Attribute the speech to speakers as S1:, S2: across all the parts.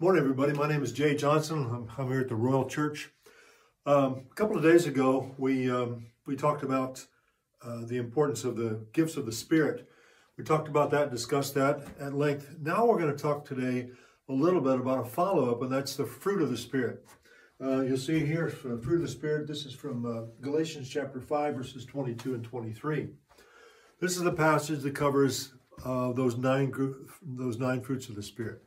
S1: Morning, everybody. My name is Jay Johnson. I'm here at the Royal Church. A couple of days ago, we talked about the importance of the gifts of the Spirit. We talked about that, discussed that at length. Now we're going to talk today a little bit about a follow-up, and that's the fruit of the Spirit. You'll see here, fruit of the Spirit. This is from Galatians chapter 5, verses 22 and 23. This is the passage that covers those nine fruits of the Spirit.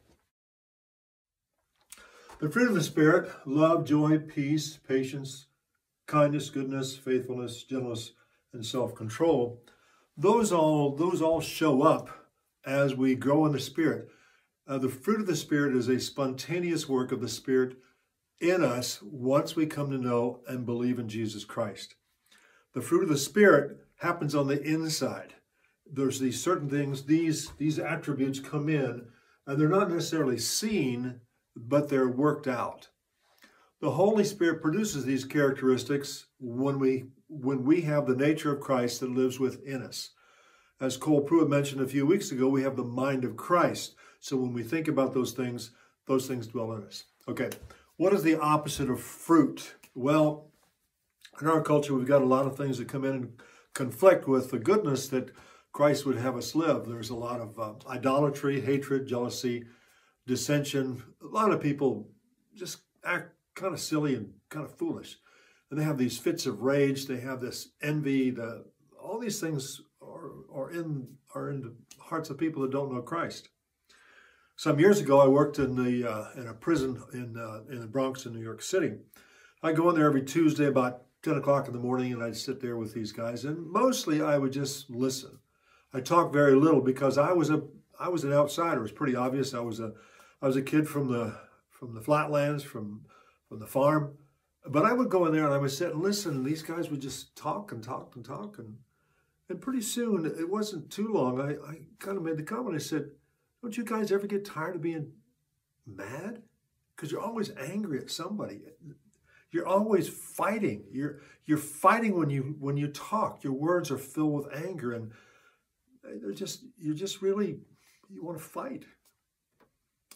S1: The fruit of the Spirit: love, joy, peace, patience, kindness, goodness, faithfulness, gentleness, and self-control. Those all show up as we grow in the Spirit. The fruit of the Spirit is a spontaneous work of the Spirit in us once we come to know and believe in Jesus Christ. The fruit of the Spirit happens on the inside. There's these certain things, these attributes come in, and they're not necessarily seen, but they're worked out. The Holy Spirit produces these characteristics when we have the nature of Christ that lives within us. As Cole Pruitt mentioned a few weeks ago, we have the mind of Christ. So when we think about those things dwell in us. Okay, what is the opposite of fruit? Well, in our culture, we've got a lot of things that come in and conflict with the goodness that Christ would have us live. There's a lot of idolatry, hatred, jealousy, dissension. A lot of people just act kind of silly and kind of foolish. And they have these fits of rage. They have this envy. All these things are in the hearts of people that don't know Christ. Some years ago, I worked in a prison in the Bronx in New York City. I go in there every Tuesday about 10 o'clock in the morning, and I'd sit there with these guys. And mostly I would just listen. I talked very little because I was an outsider. It was pretty obvious. I was a kid from the flatlands, from the farm. But I would go in there and I would sit and listen, and these guys would just talk and talk and talk. And pretty soon, it wasn't too long, I kind of made the comment. I said, don't you guys ever get tired of being mad? Because you're always angry at somebody. You're always fighting. You're fighting when you talk. Your words are filled with anger, and you want to fight.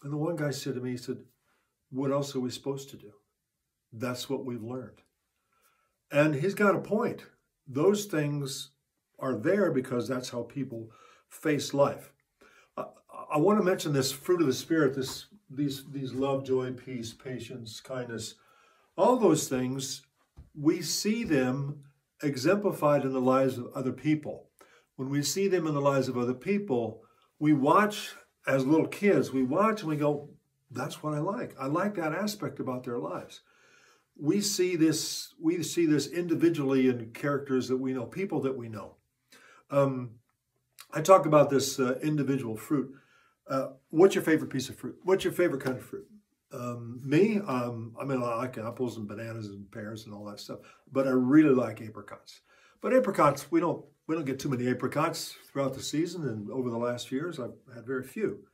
S1: And the one guy said to me, he said, what else are we supposed to do? That's what we've learned. And he's got a point. Those things are there because that's how people face life. I want to mention this fruit of the Spirit, these love, joy, peace, patience, kindness, all those things, we see them exemplified in the lives of other people. When we see them in the lives of other people, we watch. As little kids, we watch and we go, that's what I like. I like that aspect about their lives. We see this individually in characters that we know, people that we know. I talk about this individual fruit. What's your favorite piece of fruit? What's your favorite kind of fruit? Me, I like apples and bananas and pears and all that stuff, but I really like apricots. But apricots, we don't get too many apricots throughout the season, and over the last few years, I've had very few.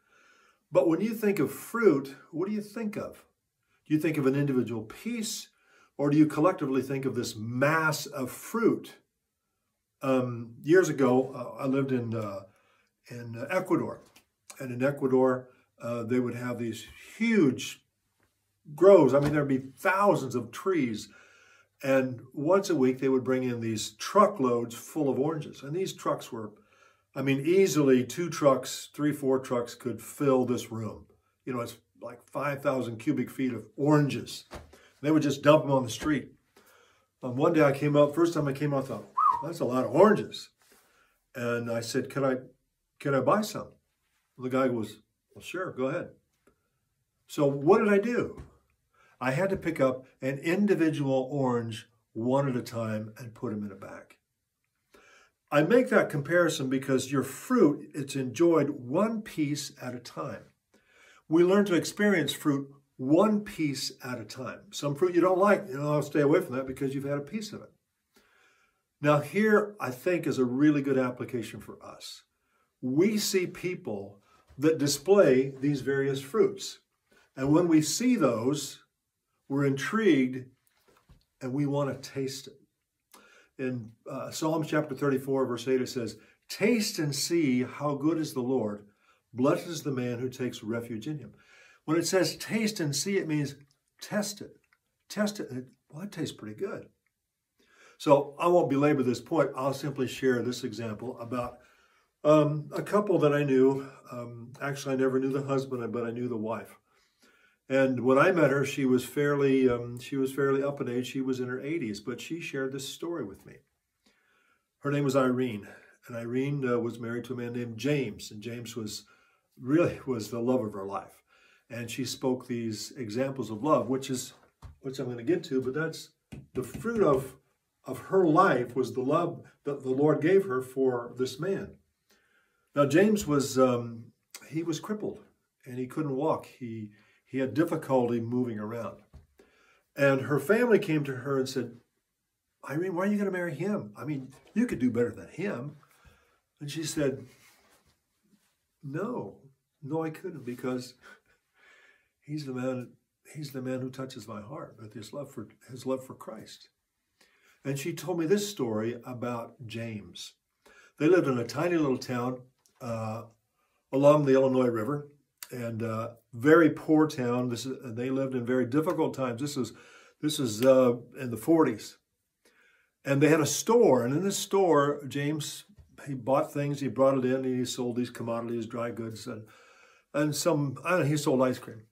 S1: But when you think of fruit, what do you think of? Do you think of an individual piece, or do you collectively think of this mass of fruit? Years ago, I lived in Ecuador, and in Ecuador, they would have these huge groves. I mean, there'd be thousands of trees. And once a week, they would bring in these truckloads full of oranges. And these trucks were, I mean, easily 2 trucks, 3-4 trucks could fill this room. You know, it's like 5,000 cubic feet of oranges. They would just dump them on the street. One day I came out, first time I came out, I thought, that's a lot of oranges. And I said, can I buy some? And the guy goes, well, sure, go ahead. So what did I do? I had to pick up an individual orange one at a time and put them in a bag. I make that comparison because your fruit, it's enjoyed one piece at a time. We learn to experience fruit one piece at a time. Some fruit you don't like, I'll stay away from that because you've had a piece of it. Now here, I think, is a really good application for us. We see people that display these various fruits. And when we see those, we're intrigued and we want to taste it. In Psalm chapter 34, verse 8, it says, taste and see how good is the Lord. Blessed is the man who takes refuge in him. When it says taste and see, it means test it. Test it. Well, that tastes pretty good. So I won't belabor this point. I'll simply share this example about a couple that I knew. Actually, I never knew the husband, but I knew the wife. And when I met her, she was fairly up in age. She was in her 80s, but she shared this story with me. Her name was Irene, and Irene was married to a man named James, and James was the love of her life. And she spoke these examples of love, which I'm going to get to, but that's the fruit of her life was the love that the Lord gave her for this man. Now, James was crippled, and he couldn't walk. He had difficulty moving around. And her family came to her and said, Irene, why are you going to marry him? I mean, you could do better than him. And she said, no, I couldn't, because he's the man who touches my heart with his love for Christ. And she told me this story about James. They lived in a tiny little town along the Illinois River, and very poor town. They lived in very difficult times. This is in the 40s, and they had a store. And in this store, James, he bought things. He brought it in, and he sold these commodities, dry goods, and some. I don't know, he sold ice cream.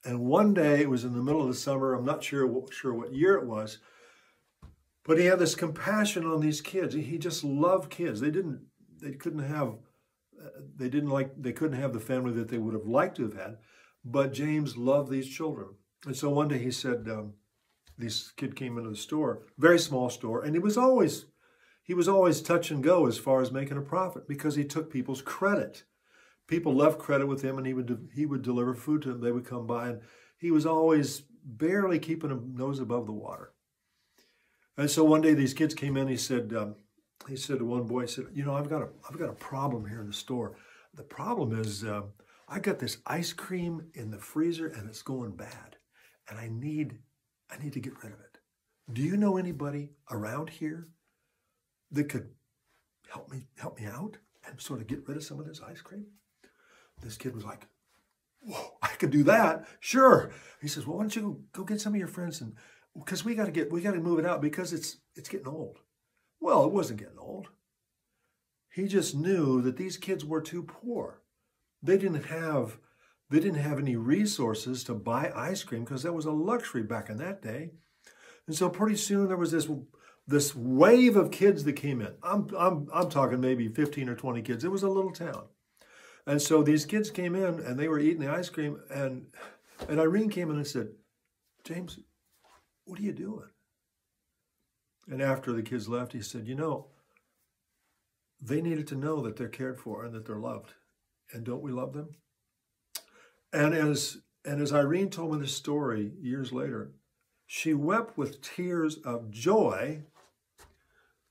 S1: And one day, it was in the middle of the summer. I'm not sure what year it was, but he had this compassion on these kids. He just loved kids. They couldn't have the family that they would have liked to have had, but James loved these children. And so one day he said, this kid came into the store, very small store, and he was always touch and go as far as making a profit, because he took people's credit. People left credit with him, and he would deliver food to them. They would come by, and he was always barely keeping a nose above the water. And so one day these kids came in. He said to one boy, he said, I've got a problem here in the store. The problem is I got this ice cream in the freezer, and it's going bad, and I need to get rid of it. Do you know anybody around here that could help me out and sort of get rid of some of this ice cream? This kid was like, whoa, I could do that. Sure. He says, well, why don't you go get some of your friends, and because we got to move it out, because it's getting old. Well, it wasn't getting old. He just knew that these kids were too poor. They didn't have any resources to buy ice cream, because that was a luxury back in that day. And so pretty soon there was this wave of kids that came in. I'm talking maybe 15 or 20 kids. It was a little town. And so these kids came in, and they were eating the ice cream, and Irene came in and said, James, what are you doing? And after the kids left, he said, they needed to know that they're cared for and that they're loved. And don't we love them? And as Irene told me this story years later, she wept with tears of joy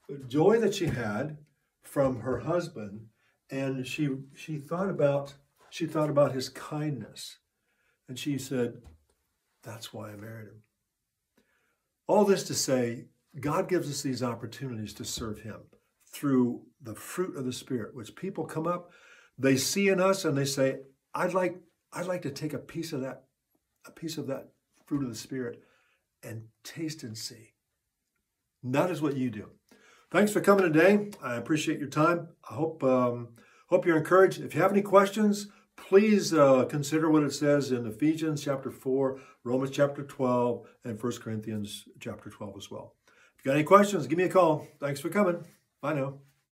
S1: that she had from her husband. And she thought about his kindness. And she said, that's why I married him. All this to say, God gives us these opportunities to serve him through the fruit of the Spirit, which people come up, they see in us, and they say, I'd like to take a piece of that fruit of the Spirit and taste and see. And that is what you do. Thanks for coming today. I appreciate your time. I hope you're encouraged. If you have any questions, please consider what it says in Ephesians chapter 4, Romans chapter 12, and 1 Corinthians chapter 12 as well. If you got any questions, give me a call. Thanks for coming. Bye now.